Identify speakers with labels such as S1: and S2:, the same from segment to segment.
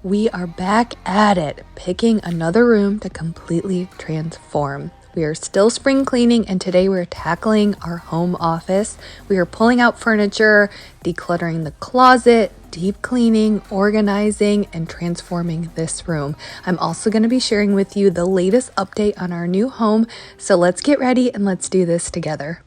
S1: We are back at it, picking another room to completely transform. We are still spring cleaning, and today we're tackling our home office. We are pulling out furniture, decluttering the closet, deep cleaning, organizing, and transforming this room. I'm also going to be sharing with you the latest update on our new home, so let's get ready and let's do this together.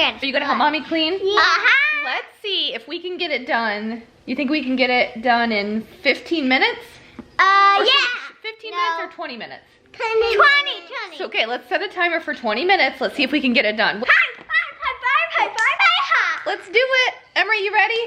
S2: Are you gonna help mommy clean?
S3: Yeah.
S2: Let's see if we can get it done. You think we can get it done in 15 minutes?
S3: Yeah.
S2: 15 minutes or 20 minutes?
S3: 20.
S2: So, okay, let's set a timer for 20 minutes. Let's see if we can get it done. Let's do it. Emery, you ready?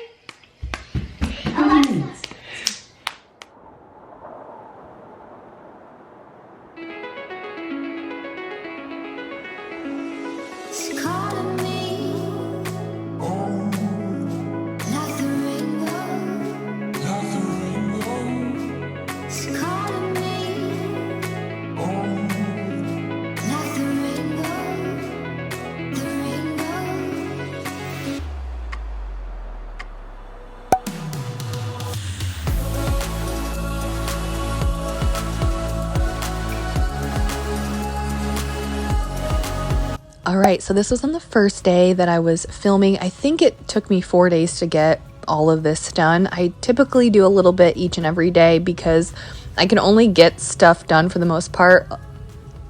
S1: All right, so this was on the first day that I was filming. I think it took me 4 days to get all of this done. I typically do a little bit each and every day because I can only get stuff done for the most part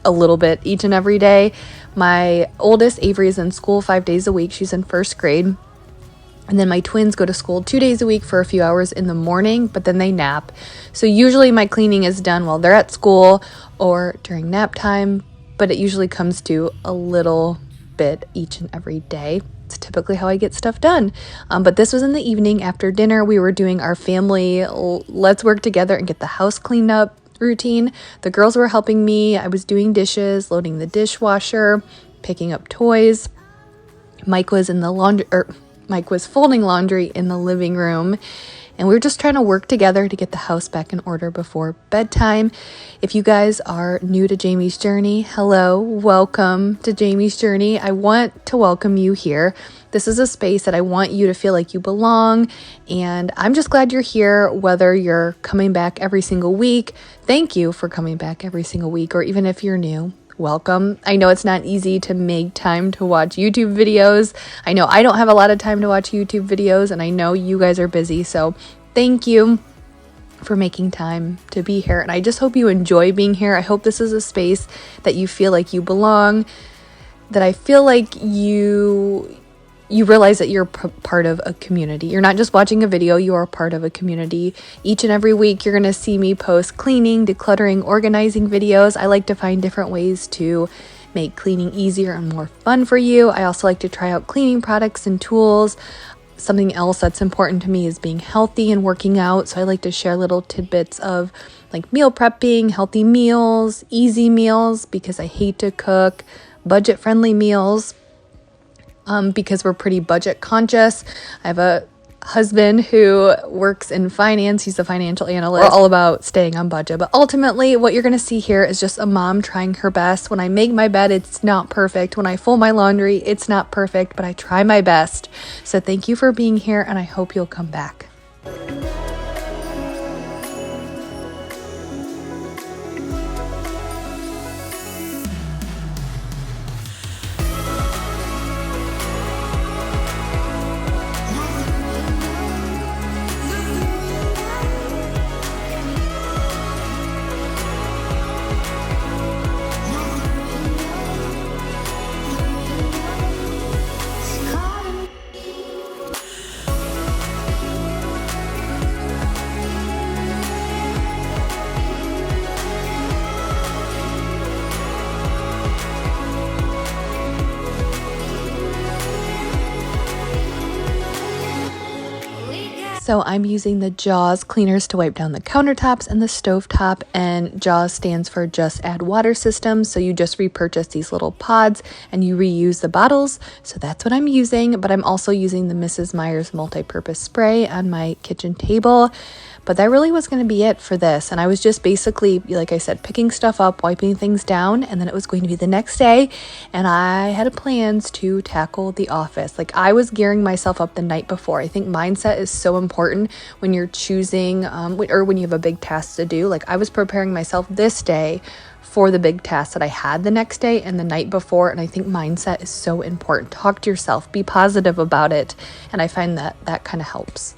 S1: a little bit each and every day. My oldest, Avery, is in school 5 days a week. She's in first grade. And then my twins go to school 2 days a week for a few hours in the morning, but then they nap. So usually my cleaning is done while they're at school or during nap time, but it usually comes to a little bit each and every day. It's typically how I get stuff done. But this was in the evening after dinner. We were doing our family let's work together and get the house cleaned up routine. The girls were helping me. I was doing dishes, loading the dishwasher, picking up toys. Mike was folding laundry in the living room. And we were just trying to work together to get the house back in order before bedtime. If you guys are new to Jamie's Journey, hello, welcome to Jamie's Journey. I want to welcome you here. This is a space that I want you to feel like you belong. And I'm just glad you're here, whether you're coming back every single week. Thank you for coming back every single week, or even if you're new. Welcome. I know it's not easy to make time to watch YouTube videos. I know I don't have a lot of time to watch YouTube videos, and I know you guys are busy. So thank you for making time to be here. And I just hope you enjoy being here. I hope this is a space that you feel like you belong, that I feel like you realize that you're part of a community. You're not just watching a video, you are part of a community. Each and every week, you're going to see me post cleaning, decluttering, organizing videos. I like to find different ways to make cleaning easier and more fun for you. I also like to try out cleaning products and tools. Something else that's important to me is being healthy and working out. So I like to share little tidbits of like meal prepping, healthy meals, easy meals, because I hate to cook, budget-friendly meals. Because we're pretty budget conscious. I have a husband who works in finance. He's a financial analyst. We're all about staying on budget. But ultimately, what you're going to see here is just a mom trying her best. When I make my bed, it's not perfect. When I fold my laundry, it's not perfect, but I try my best. So thank you for being here, and I hope you'll come back. So I'm using the Jaws cleaners to wipe down the countertops and the stovetop, and Jaws stands for Just Add Water System. So you just repurchase these little pods and you reuse the bottles. So that's what I'm using, but I'm also using the Mrs. Meyer's multi-purpose spray on my kitchen table. But that really was going to be it for this. And I was just basically, like I said, picking stuff up, wiping things down, and then it was going to be the next day. And I had plans to tackle the office. Like, I was gearing myself up the night before. I think mindset is so important when you're choosing or when you have a big task to do. Like, I was preparing myself this day for the big task that I had the next day and the night before. And I think mindset is so important. Talk to yourself, be positive about it. And I find that that kind of helps.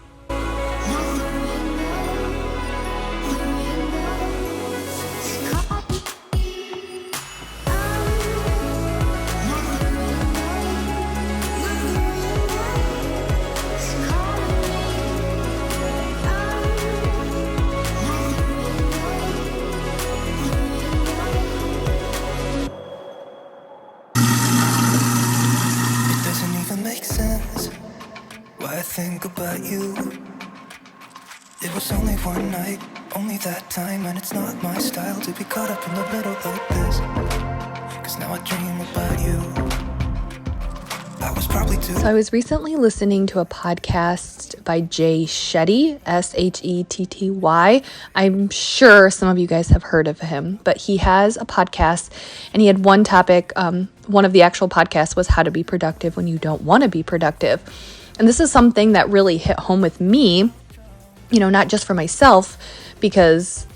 S3: I think about you. It was only one night, only that time, and it's not my style to be caught up in the middle like this. 'Cause now I dream about you.
S1: So I was recently listening to a podcast by Jay Shetty, Shetty. I'm sure some of you guys have heard of him, but he has a podcast and he had one topic. One of the actual podcasts was how to be productive when you don't want to be productive. And this is something that really hit home with me, you know, not just for myself, because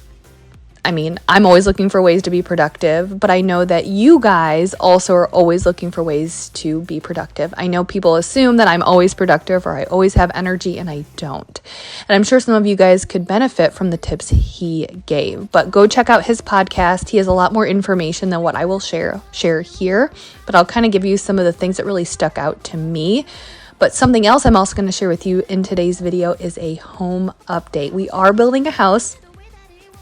S1: I'm always looking for ways to be productive, but I know that you guys also are always looking for ways to be productive. I know people assume that I'm always productive or I always have energy, and I don't. And I'm sure some of you guys could benefit from the tips he gave, but go check out his podcast. He has a lot more information than what I will share here, but I'll kind of give you some of the things that really stuck out to me. But something else I'm also going to share with you in today's video is a home update. We are building a house,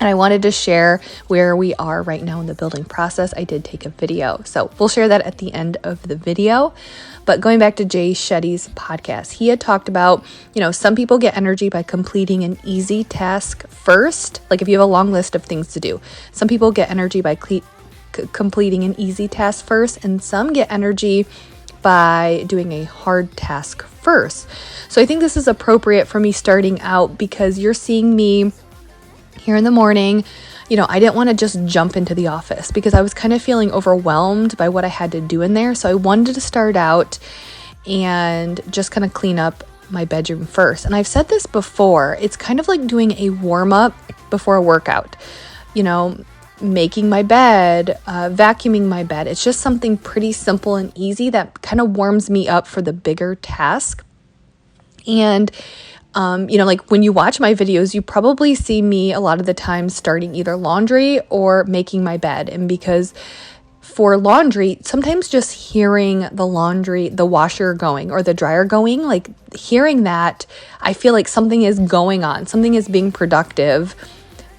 S1: and I wanted to share where we are right now in the building process. I did take a video, so we'll share that at the end of the video. But going back to Jay Shetty's podcast, he had talked about, you know, some people get energy by completing an easy task first. Like if you have a long list of things to do, some people get energy by completing an easy task first, and some get energy by doing a hard task first. So I think this is appropriate for me starting out because you're seeing me here in the morning. You know, I didn't want to just jump into the office because I was kind of feeling overwhelmed by what I had to do in there. So I wanted to start out and just kind of clean up my bedroom first. And I've said this before, it's kind of like doing a warm up before a workout. You know, making my bed, vacuuming my bed. It's just something pretty simple and easy that kind of warms me up for the bigger task. And, you know, like when you watch my videos, you probably see me a lot of the time starting either laundry or making my bed. And because for laundry, sometimes just hearing the washer going or the dryer going, like hearing that, I feel like something is going on, something is being productive,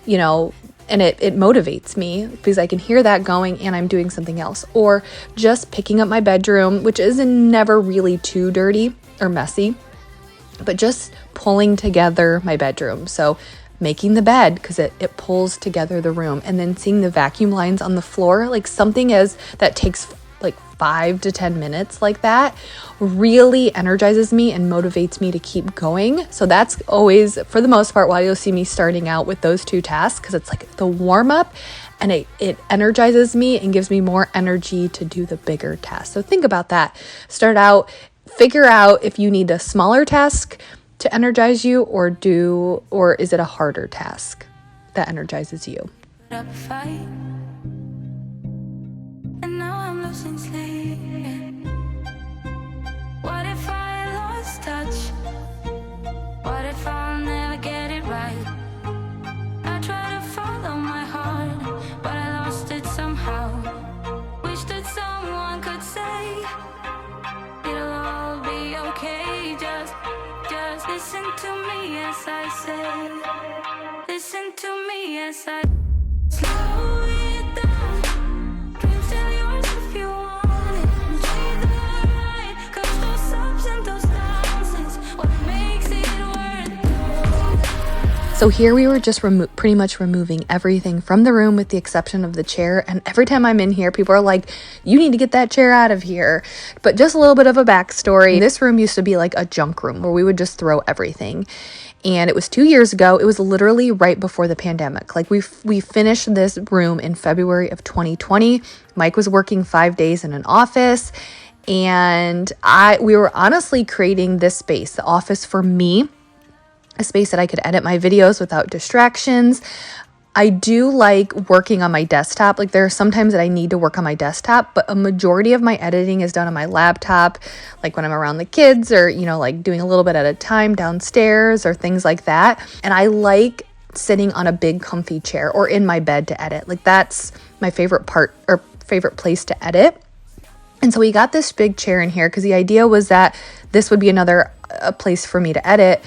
S1: you know, and it motivates me because I can hear that going and I'm doing something else. Or just picking up my bedroom, which is never really too dirty or messy, but just pulling together my bedroom. So making the bed because it pulls together the room, and then seeing the vacuum lines on the floor, like something that takes like 5 to 10 minutes like that really energizes me and motivates me to keep going. So that's always, for the most part, why you'll see me starting out with those two tasks, because it's like the warm up and it energizes me and gives me more energy to do the bigger task. So think about that. Start out, figure out if you need a smaller task to energize you or is it a harder task that energizes you.
S3: What if I lost touch? What if I'll never get it right? I try to follow my heart, but I lost it somehow. Wish that someone could say it'll all be okay. Just listen to me as I say. Listen to me as I slow it down. Dreams still yours if you want it. Enjoy the ride, 'cause those ups and those downs is what makes it worth
S1: So here we were just pretty much removing everything from the room with the exception of the chair. And every time I'm in here, people are like, you need to get that chair out of here. But just a little bit of a backstory. This room used to be like a junk room where we would just throw everything. And it was 2 years ago. It was literally right before the pandemic. Like we finished this room in February of 2020. Mike was working 5 days in an office. And we were honestly creating this space, the office for me, a space that I could edit my videos without distractions. I do like working on my desktop. Like there are some times that I need to work on my desktop, but a majority of my editing is done on my laptop, like when I'm around the kids or, you know, like doing a little bit at a time downstairs or things like that. And I like sitting on a big comfy chair or in my bed to edit. Like that's my favorite part or favorite place to edit. And so we got this big chair in here because the idea was that this would be a place for me to edit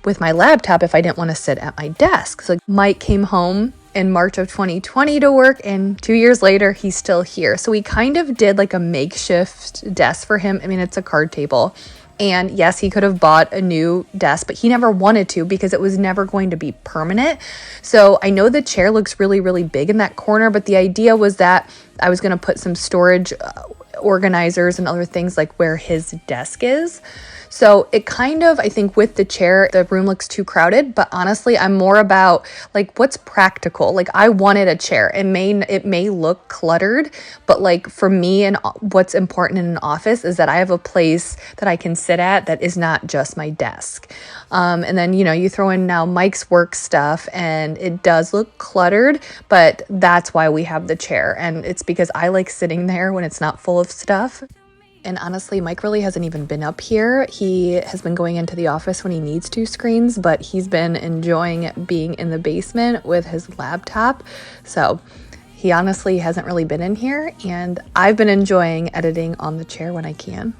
S1: with my laptop if I didn't want to sit at my desk. So Mike came home in March of 2020 to work, and 2 years later, he's still here. So we kind of did like a makeshift desk for him. I mean, it's a card table. And yes, he could have bought a new desk, but he never wanted to because it was never going to be permanent. So I know the chair looks really, really big in that corner, but the idea was that I was going to put some storage organizers and other things like where his desk is. So it kind of, I think with the chair, the room looks too crowded, but honestly, I'm more about like what's practical. Like I wanted a chair. It may look cluttered, but like for me and what's important in an office is that I have a place that I can sit at that is not just my desk. And then, you know, you throw in now Mike's work stuff and it does look cluttered, but that's why we have the chair. And it's because I like sitting there when it's not full of stuff. And honestly, Mike really hasn't even been up here. He has been going into the office when he needs 2 screens, but he's been enjoying being in the basement with his laptop. So he honestly hasn't really been in here, and I've been enjoying editing on the chair when I can.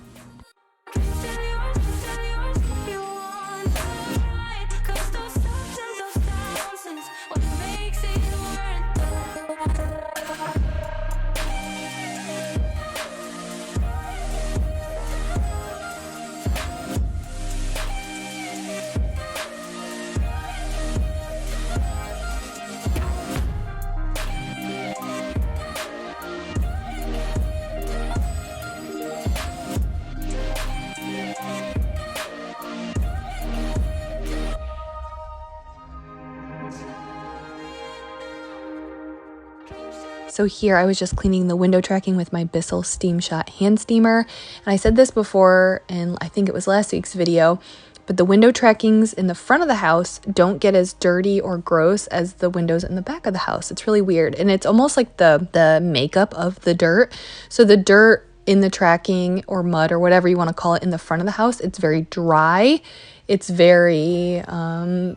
S1: So here I was just cleaning the window tracking with my Bissell Steam Shot hand steamer. And I said this before in, I think it was last week's video, but the window trackings in the front of the house don't get as dirty or gross as the windows in the back of the house. It's really weird. And it's almost like the makeup of the dirt. So the dirt in the tracking or mud or whatever you want to call it in the front of the house, it's very dry. It's very, I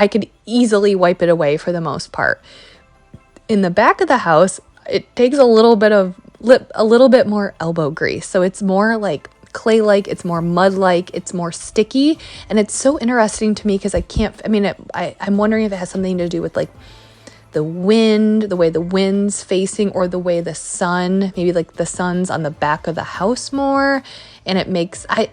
S1: could easily wipe it away for the most part. In the back of the house, it takes a little bit more elbow grease. So it's more like clay-like, it's more mud-like, it's more sticky. And it's so interesting to me because I'm wondering if it has something to do with like the wind, the way the wind's facing, or the way the sun, maybe like the sun's on the back of the house more. And it makes, I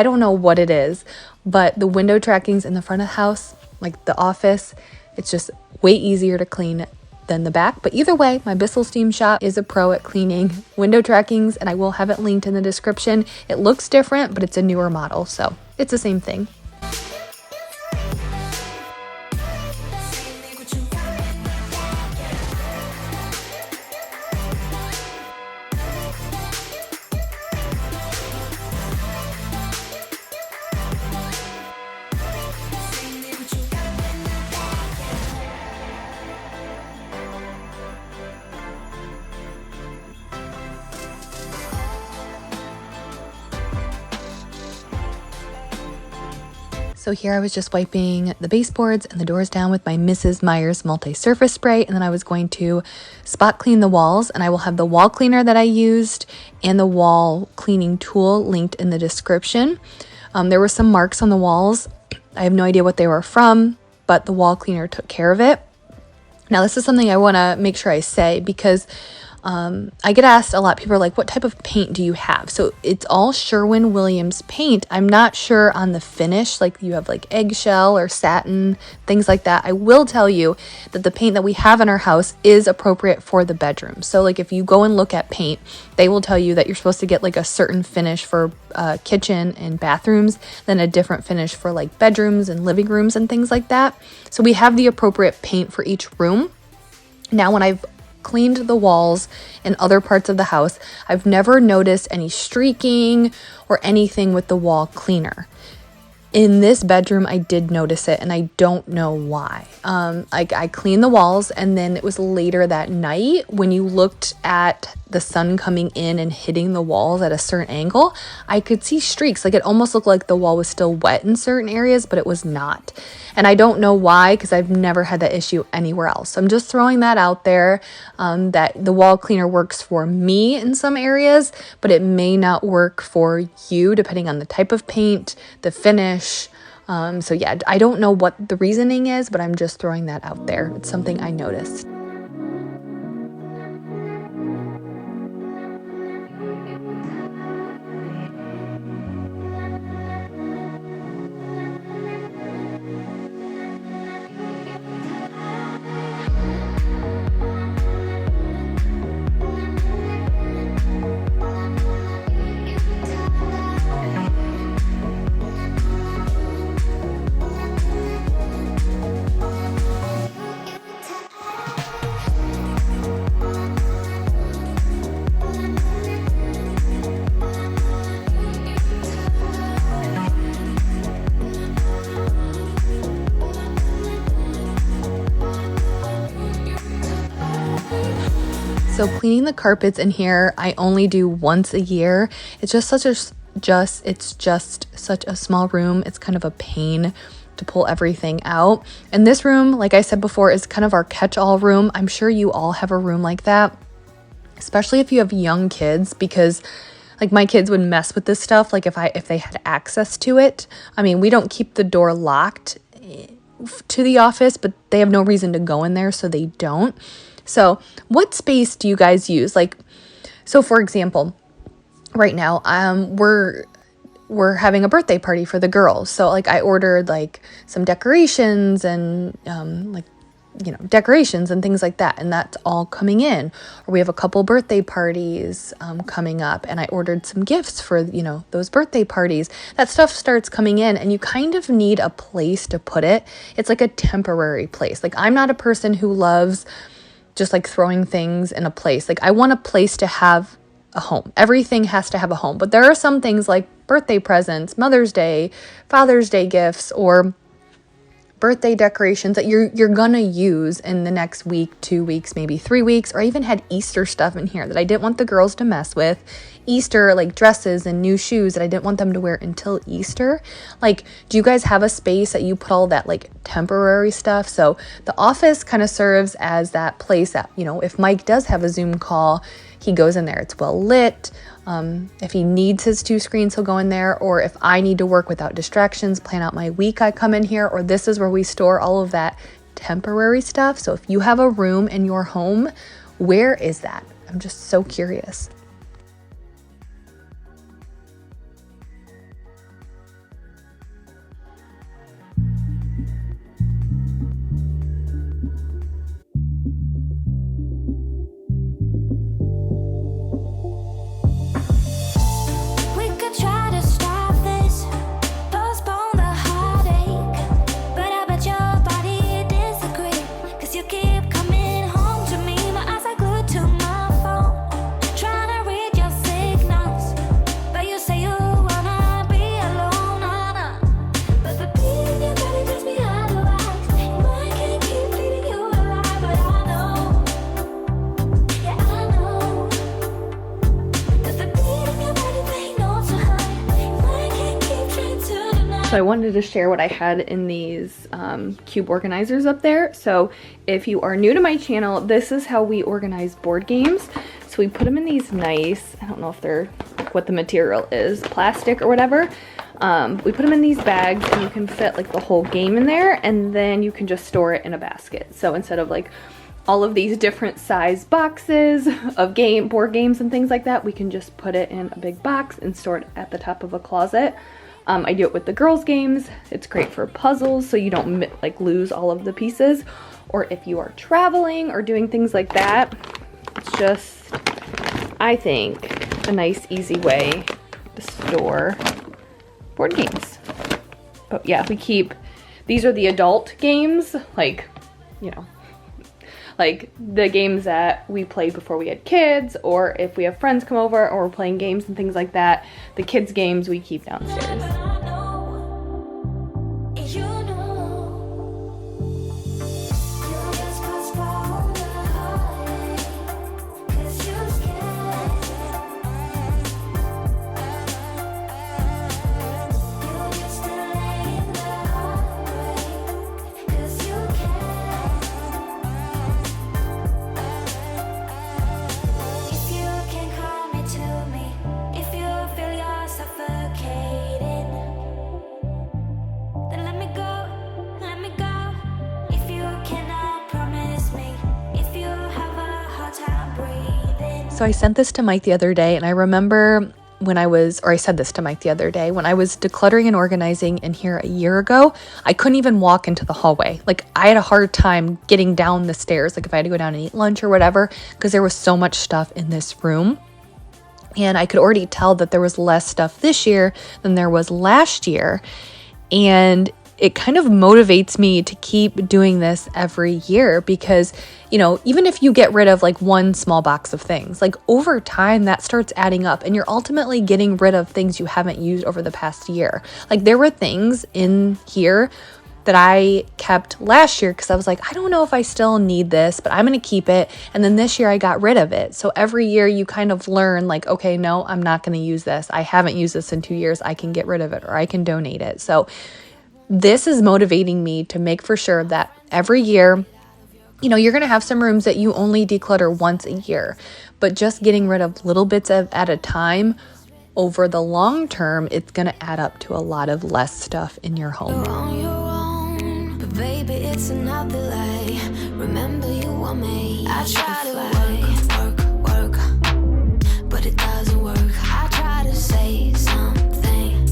S1: don't know what it is, but the window trackings in the front of the house, like the office, it's just way easier to clean than the back. But either way, my Bissell Steam Shot is a pro at cleaning window trackings, and I will have it linked in the description. It looks different, but it's a newer model, so it's the same thing. So here I was just wiping the baseboards and the doors down with my Mrs. Meyer's multi-surface spray, and then I was going to spot clean the walls, and I will have the wall cleaner that I used and the wall cleaning tool linked in the description. There were some marks on the walls. I have no idea what they were from, but the wall cleaner took care of it. Now this is something I want to make sure I say because I get asked a lot, people are like, what type of paint do you have? So it's all Sherwin-Williams paint. I'm not sure on the finish, like you have like eggshell or satin, things like that. I will tell you that the paint that we have in our house is appropriate for the bedroom. So like if you go and look at paint, they will tell you that you're supposed to get like a certain finish for kitchen and bathrooms, then a different finish for like bedrooms and living rooms and things like that. So we have the appropriate paint for each room. Now, when I've cleaned the walls in other parts of the house, I've never noticed any streaking or anything with the wall cleaner. In this bedroom, I did notice it, and I don't know why. I cleaned the walls, and then it was later that night when you looked at the sun coming in and hitting the walls at a certain angle, I could see streaks. Like it almost looked like the wall was still wet in certain areas, but it was not. And I don't know why, because I've never had that issue anywhere else. So I'm just throwing that out there, that the wall cleaner works for me in some areas, but it may not work for you depending on the type of paint, the finish. So yeah, I don't know what the reasoning is, but I'm just throwing that out there. It's something I noticed. So cleaning the carpets in here, I only do once a year. It's just such a small room. It's kind of a pain to pull everything out. And this room, like I said before, is kind of our catch-all room. I'm sure you all have a room like that, especially if you have young kids, because like my kids would mess with this stuff. Like if they had access to it. I mean, we don't keep the door locked to the office, but they have no reason to go in there, so they don't. So what space do you guys use? Like, so for example, right now, we're having a birthday party for the girls. So like I ordered like some decorations and decorations and things like that. And that's all coming in. Or we have a couple birthday parties coming up, and I ordered some gifts for, those birthday parties. That stuff starts coming in, and you kind of need a place to put it. It's like a temporary place. Like I'm not a person who loves just like throwing things in a place. Like I want a place to have a home. Everything has to have a home. But there are some things like birthday presents, Mother's Day, Father's Day gifts, or birthday decorations that you're gonna use in the next week, 2 weeks, maybe 3 weeks, or I even had Easter stuff in here that I didn't want the girls to mess with. Easter, like dresses and new shoes that I didn't want them to wear until Easter. Like, do you guys have a space that you put all that like temporary stuff? So the office kind of serves as that place that, if Mike does have a Zoom call, he goes in there. It's well lit. If he needs his 2 screens, he'll go in there. Or if I need to work without distractions, plan out my week, I come in here. Or this is where we store all of that temporary stuff. So if you have a room in your home, where is that? I'm just so curious. So I wanted to share what I had in these cube organizers up there. So if you are new to my channel, this is how we organize board games. So we put them in these nice, I don't know if they're, what the material is, plastic or whatever. We put them in these bags, and you can fit like the whole game in there, and then you can just store it in a basket. So instead of like
S2: all of these different size boxes of board games and things like that. We can just put it in a big box and store it at the top of a closet. I do it with the girls' games. It's great for puzzles, so you don't like lose all of the pieces. Or if you are traveling or doing things like that, it's just, I think, a nice, easy way to store board games. But yeah, these are the adult games, like, you know, like the games that we played before we had kids, or if we have friends come over or we're playing games and things like that. The kids' games we keep downstairs.
S1: So I sent this to Mike the other day, and I remember I said this to Mike the other day, when I was decluttering and organizing in here a year ago, I couldn't even walk into the hallway. Like, I had a hard time getting down the stairs, like if I had to go down and eat lunch or whatever, because there was so much stuff in this room. And I could already tell that there was less stuff this year than there was last year. And it kind of motivates me to keep doing this every year because, you know, even if you get rid of like one small box of things, like over time that starts adding up and you're ultimately getting rid of things you haven't used over the past year. Like there were things in here that I kept last year because I was like, I don't know if I still need this, but I'm going to keep it. And then this year I got rid of it. So every year you kind of learn like, okay, no, I'm not going to use this. I haven't used this in 2 years. I can get rid of it or I can donate it. So this is motivating me to make for sure that every year, you know, you're going to have some rooms that you only declutter once a year, but just getting rid of little bits at a time over the long term, it's going to add up to a lot of less stuff in your home.
S3: You're on your own, but baby, it's not the lie. Remember you want me. I try to work, but it doesn't work. I try to say something,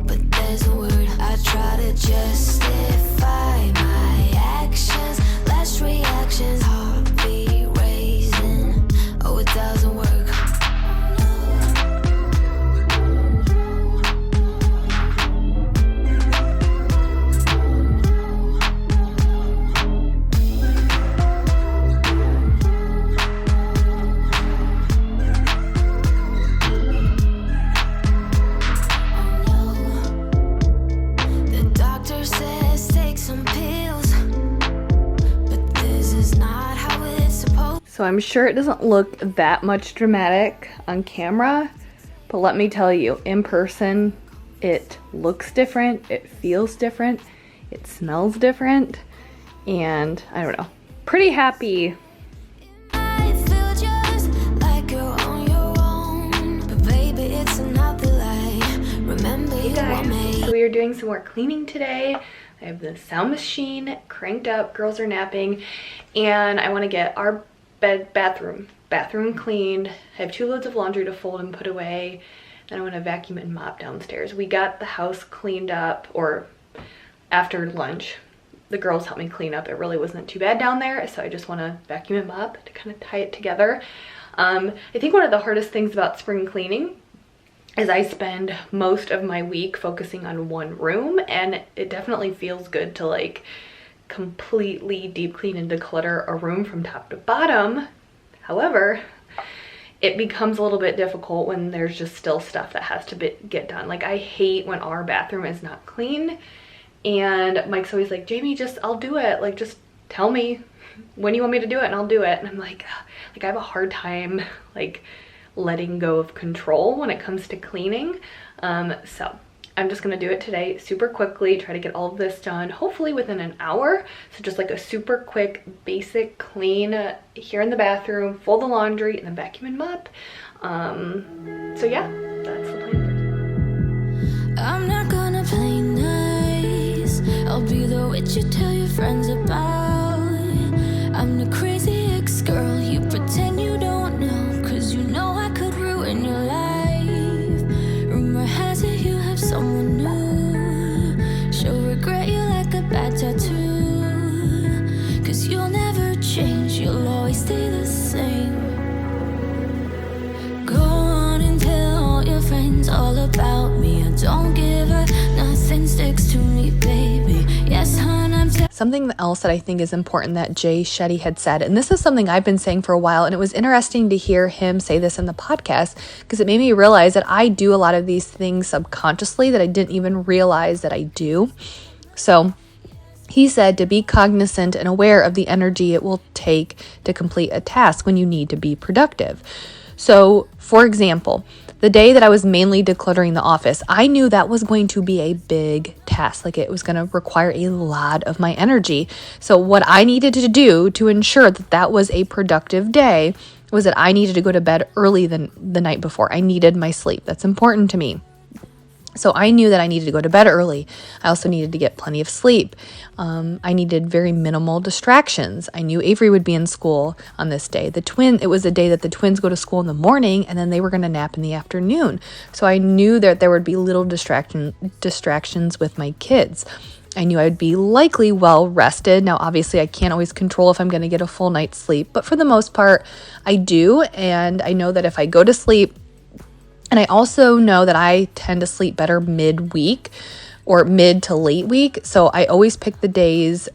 S3: but there's no word. I try to justify my actions, less reactions, heart be raising. Oh, it doesn't work.
S2: So I'm sure it doesn't look that much dramatic on camera, but let me tell you, in person, it looks different, it feels different, it smells different, and I don't know, pretty happy.
S3: I feel just like you're on your own, but baby, it's another lie. Remember you want me.
S2: So we are doing some more cleaning today. I have the sound machine cranked up, girls are napping, and I want to get our bathroom cleaned. I have 2 loads of laundry to fold and put away. Then I want to vacuum and mop downstairs. We got the house cleaned up, or after lunch, the girls helped me clean up. It really wasn't too bad down there, so I just want to vacuum and mop to kind of tie it together. I think one of the hardest things about spring cleaning is I spend most of my week focusing on one room, and it definitely feels good to like completely deep clean and declutter a room from top to bottom. However, it becomes a little bit difficult when there's just still stuff that has to get done. Like I hate when our bathroom is not clean, and Mike's always like, Jamie, I'll do it. Like, just tell me when you want me to do it and I'll do it. And I'm like I have a hard time like letting go of control when it comes to cleaning. So I'm just gonna do it today super quickly, try to get all of this done, hopefully within an hour. So just like a super quick, basic clean here in the bathroom, fold the laundry, and then vacuum and mop. So yeah, that's the plan.
S3: I'm not gonna play nice. I'll be the witch you tell your friends about. I'm the always stay the same. Go on and tell all your friends all about me. I don't give a nothing sticks to me, baby. Yes, hon, I'm
S1: Something else that I think is important that Jay Shetty had said, and this is something I've been saying for a while, and it was interesting to hear him say this in the podcast because it made me realize that I do a lot of these things subconsciously that I didn't even realize that I do. So he said to be cognizant and aware of the energy it will take to complete a task when you need to be productive. So, for example, the day that I was mainly decluttering the office, I knew that was going to be a big task. Like it was going to require a lot of my energy. So what I needed to do to ensure that that was a productive day was that I needed to go to bed early the night before. I needed my sleep. That's important to me. So I knew that I needed to go to bed early. I also needed to get plenty of sleep. I needed very minimal distractions. I knew Avery would be in school on this day. It was a day that the twins go to school in the morning and then they were going to nap in the afternoon. So I knew that there would be little distractions with my kids. I knew I would be likely well rested. Now, obviously, I can't always control if I'm going to get a full night's sleep, but for the most part, I do. And I know that if I go to sleep, and I also know that I tend to sleep better midweek or mid to late week. So I always pick the days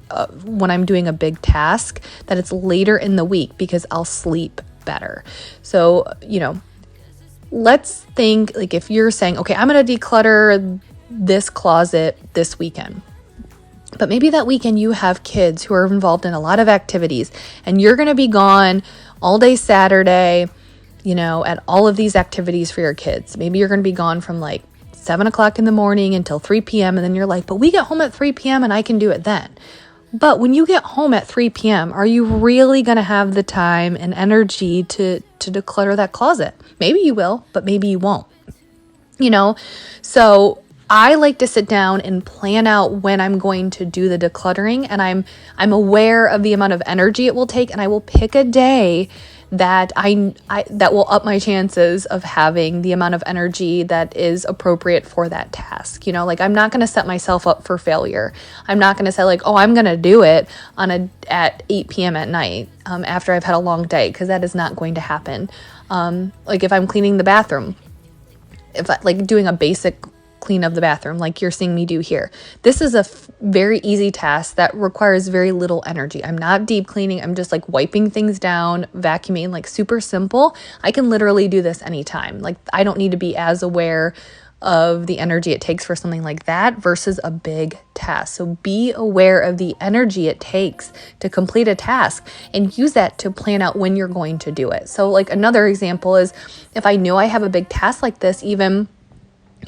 S1: when I'm doing a big task that it's later in the week because I'll sleep better. So, let's think like if you're saying, okay, I'm going to declutter this closet this weekend. But maybe that weekend you have kids who are involved in a lot of activities and you're going to be gone all day Saturday, at all of these activities for your kids. Maybe you're going to be gone from like 7 o'clock in the morning until 3 p.m. And then you're like, but we get home at 3 p.m. and I can do it then. But when you get home at 3 p.m., are you really going to have the time and energy to declutter that closet? Maybe you will, but maybe you won't. So I like to sit down and plan out when I'm going to do the decluttering, and I'm aware of the amount of energy it will take, and I will pick a day that that will up my chances of having the amount of energy that is appropriate for that task. I'm not going to set myself up for failure. I'm not going to say like, oh, I'm going to do it at 8 p.m. at night after I've had a long day, because that is not going to happen. Like if I'm cleaning the bathroom, doing a basic clean of the bathroom like you're seeing me do here. This is a very easy task that requires very little energy. I'm not deep cleaning. I'm just like wiping things down, vacuuming, like super simple. I can literally do this anytime. Like I don't need to be as aware of the energy it takes for something like that versus a big task. So be aware of the energy it takes to complete a task and use that to plan out when you're going to do it. So like another example is if I know I have a big task like this, even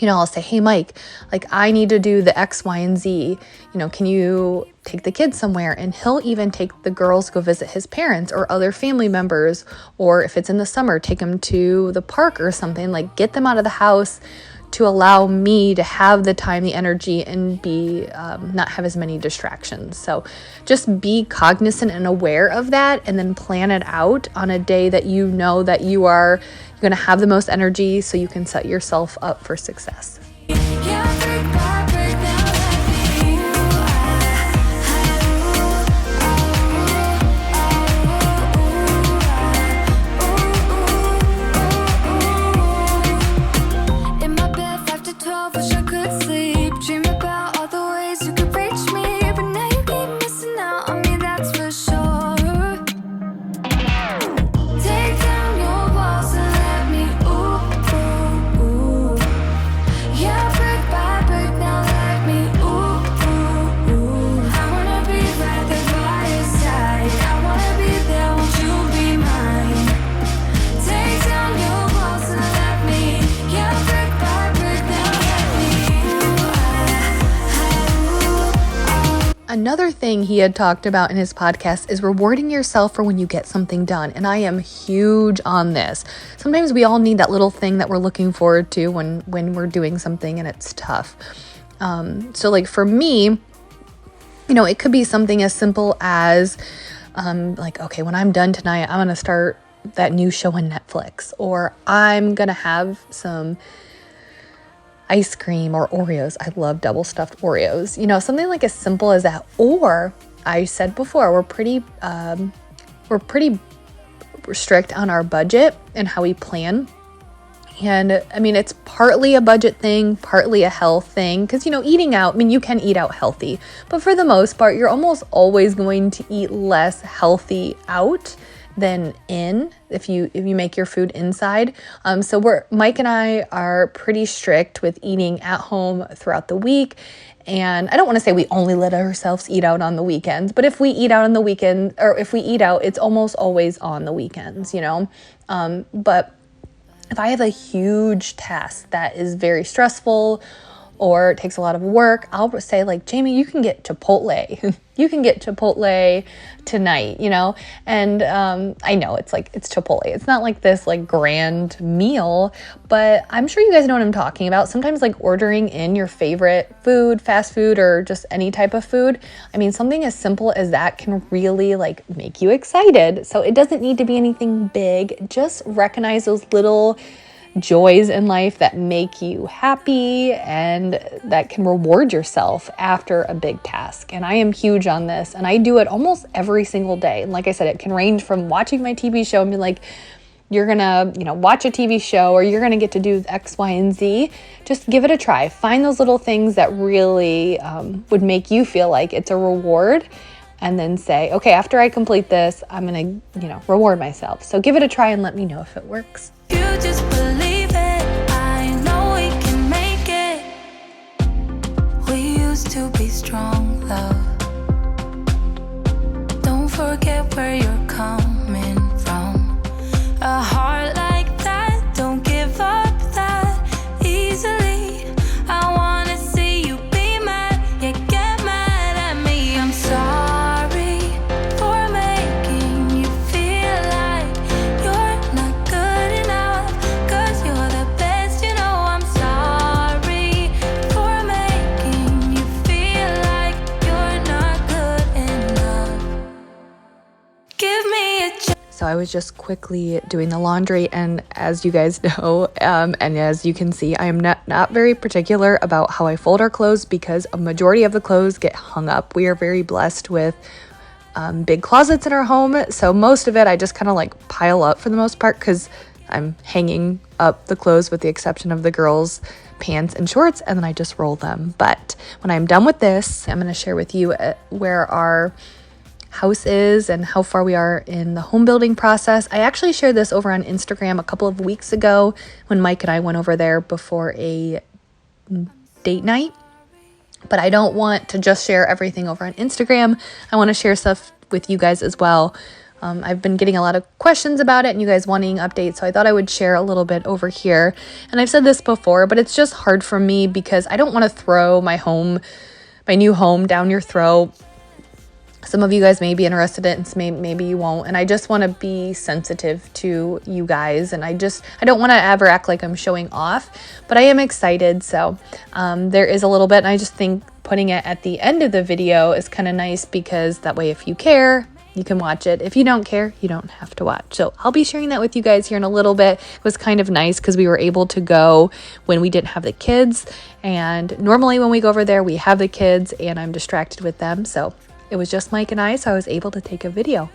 S1: I'll say, hey, Mike, like I need to do the X, Y, and Z. Can you take the kids somewhere? And he'll even take the girls to go visit his parents or other family members. Or if it's in the summer, take them to the park or something, like get them out of the house to allow me to have the time, the energy, and be not have as many distractions. So just be cognizant and aware of that, and then plan it out on a day that you know that you're going to have the most energy, so you can set yourself up for success. Another thing he had talked about in his podcast is rewarding yourself for when you get something done. And I am huge on this. Sometimes we all need that little thing that we're looking forward to when we're doing something and it's tough. So like for me, it could be something as simple as okay, when I'm done tonight, I'm going to start that new show on Netflix, or I'm going to have some ice cream or Oreos. I love double stuffed Oreos. Something like as simple as that. Or I said before, we're pretty strict on our budget and how we plan. And I mean, it's partly a budget thing, partly a health thing, because, you know, eating out, I mean, you can eat out healthy, but for the most part, you're almost always going to eat less healthy out than in if you make your food inside. So Mike and I are pretty strict with eating at home throughout the week. And I don't want to say we only let ourselves eat out on the weekends, but if we eat out on the weekend, or if we eat out, it's almost always on the weekends, you know. But if I have a huge task that is very stressful or takes a lot of work, I'll say like, Jamie, you can get Chipotle. You can get Chipotle tonight, you know? And I know it's Chipotle. It's not like this like grand meal, but I'm sure you guys know what I'm talking about. Sometimes like ordering in your favorite food, fast food, or just any type of food. I mean, something as simple as that can really like make you excited. So it doesn't need to be anything big. Just recognize those little joys in life that make you happy and that can reward yourself after a big task. And I am huge on this, and I do it almost every single day. And like I said, it can range from watching my TV show and be like, you're gonna, you know, watch a TV show, or you're gonna get to do X, Y, and Z. Just give it a try. Find those little things that really would make you feel like it's a reward, and then say, okay, after I complete this, I'm gonna, you know, reward myself. So give it a try and let me know if it works.
S3: You just believe it. I know we can make it. We used to be strong, love. Don't forget where you're coming from. A heart like that, don't give up that easily. I wanna see you be mad, yeah, get mad at me. I'm sorry for making you feel like you're not good enough, 'cause you're the best, you know. I'm sorry for making you feel like you're not good enough. Give me a chance.
S1: So I was just quickly doing the laundry, and as you guys know, and as you can see, I am not very particular about how I fold our clothes because a majority of the clothes get hung up. We are very blessed with big closets in our home, so most of it I just kind of like pile up for the most part because I'm hanging up the clothes with the exception of the girls' pants and shorts, and then I just roll them. But when I'm done with this, I'm going to share with you where our house is and how far we are in the home building process. I actually shared this over on Instagram a couple of weeks ago when Mike and I went over there before a date night, but I don't want to just share everything over on Instagram. I want to share stuff with you guys as well. I've been getting a lot of questions about it and you guys wanting updates, so I thought I would share a little bit over here. And I've said this before, but it's just hard for me because I don't want to throw my new home down your throat. Some of you guys may be interested in it, and maybe you won't. And I just want to be sensitive to you guys. And I don't want to ever act like I'm showing off, but I am excited. So there is a little bit, and I just think putting it at the end of the video is kind of nice because that way if you care, you can watch it. If you don't care, you don't have to watch. So I'll be sharing that with you guys here in a little bit. It was kind of nice because we were able to go when we didn't have the kids. And normally when we go over there, we have the kids and I'm distracted with them. So it was just Mike and I, so I was able to take a video.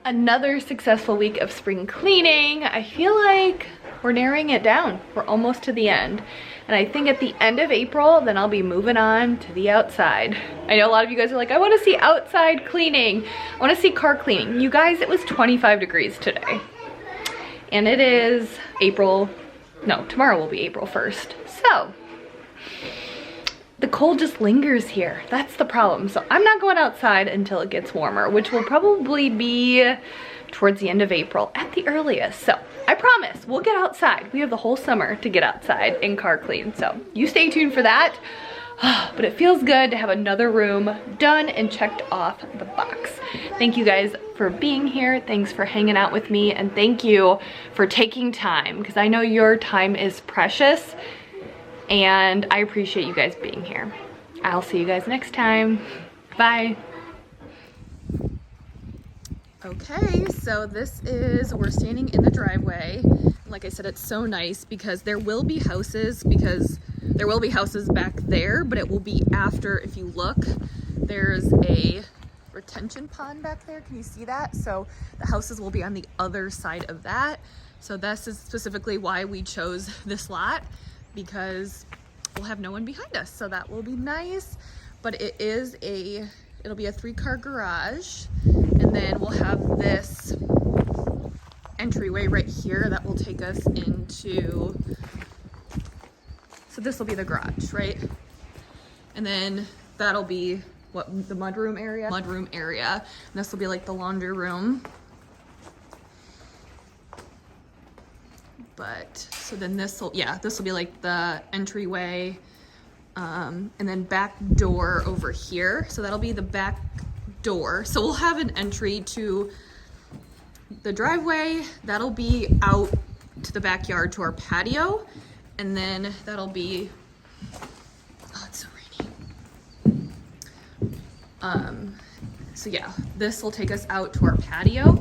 S2: Another successful week of spring cleaning. I feel like we're narrowing it down. We're almost to the end. And I think at the end of April, then I'll be moving on to the outside. I know a lot of you guys are like, I want to see outside cleaning. I want to see car cleaning. You guys, it was 25 degrees today. And it is tomorrow will be April 1st. So, the cold just lingers here. That's the problem. So I'm not going outside until it gets warmer, which will probably be towards the end of April at the earliest. So I promise we'll get outside. We have the whole summer to get outside and car clean. So you stay tuned for that. But it feels good to have another room done and checked off the box. Thank you guys for being here. Thanks for hanging out with me. And thank you for taking time because I know your time is precious. And I appreciate you guys being here. I'll see you guys next time. Bye.
S1: Okay, so we're standing in the driveway. Like I said, it's so nice because there will be houses back there, but it will be after. If you look, there's a retention pond back there. Can you see that? So the houses will be on the other side of that. So this is specifically why we chose this lot, because we'll have no one behind us. So that will be nice, but it'll be a 3-car garage. And then we'll have this entryway right here that will take us into, so this will be the garage, right? And then that'll be the mudroom area. And this will be like the laundry room. But, so then this will be like the entryway. And then back door over here. So that'll be the back door. So we'll have an entry to the driveway. That'll be out to the backyard to our patio. And then that'll be, oh, it's so rainy. So yeah, this will take us out to our patio.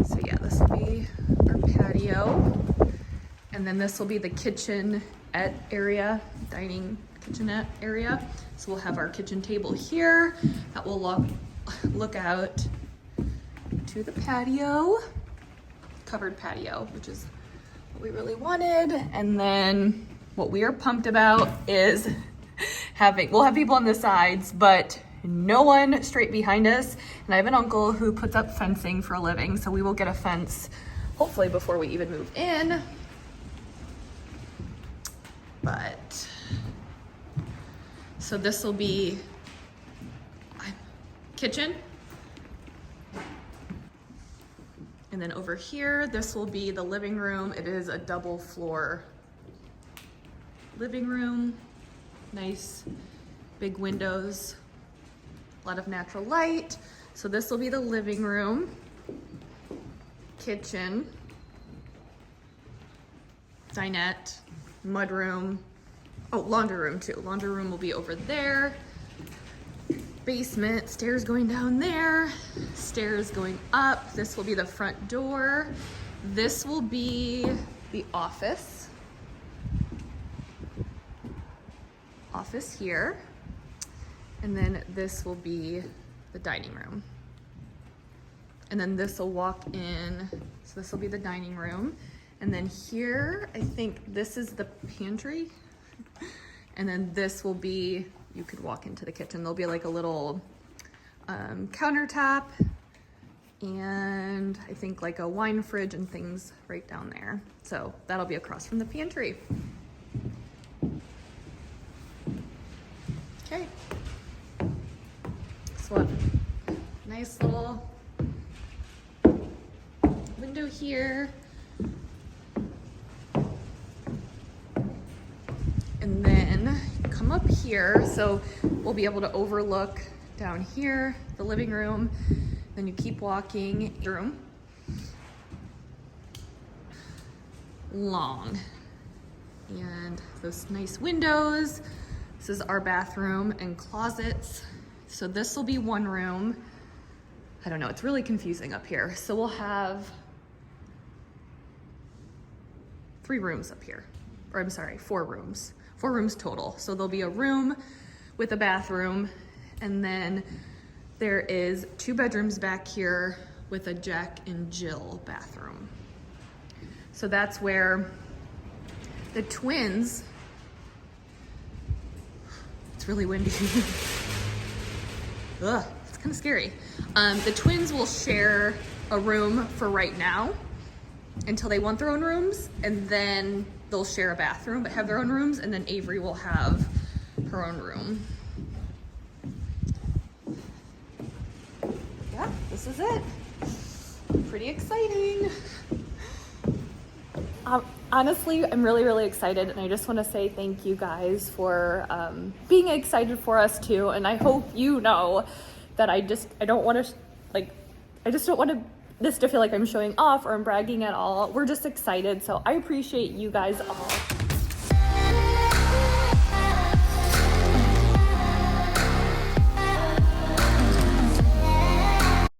S1: So yeah, this will be our patio. And then this will be the kitchenette area, kitchenette area. So we'll have our kitchen table here that will look out to the patio, covered patio, which is what we really wanted. And then what we are pumped about is we'll have people on the sides, but no one straight behind us. And I have an uncle who puts up fencing for a living, so we will get a fence hopefully before we even move in. But so this will be kitchen. And then over here, this will be the living room. It is a double floor living room. Nice big windows, a lot of natural light. So this will be the living room, kitchen, dinette, mudroom. Oh, laundry room too. Laundry room will be over there. Basement, stairs going down there, stairs going up. This will be the front door. This will be the office. Office here. And then this will be the dining room. And then this will walk in, so this will be the dining room. And then here, I think this is the pantry. And then this will be, you could walk into the kitchen. There'll be like a little countertop and I think like a wine fridge and things right down there. So that'll be across from the pantry. Okay. So a nice little window here. And then come up here, so we'll be able to overlook down here, the living room. Then you keep walking, room. Long. And those nice windows. This is our bathroom and closets. So this will be one room. I don't know, it's really confusing up here. So we'll have 3 rooms up here. Or I'm sorry, 4 rooms. 4 rooms total. So there'll be a room with a bathroom, and then there is 2 bedrooms back here with a Jack and Jill bathroom. So that's where the twins, it's really windy. Ugh, it's kind of scary. The twins will share a room for right now until they want their own rooms, and then they'll share a bathroom but have their own rooms, and then Avery will have her own room. Yeah, this is it. Pretty exciting. Honestly, I'm really excited, and I just want to say thank you guys for being excited for us too. And I hope you know that I don't want this to feel like I'm showing off or I'm bragging at all. We're just excited, so I appreciate you guys all.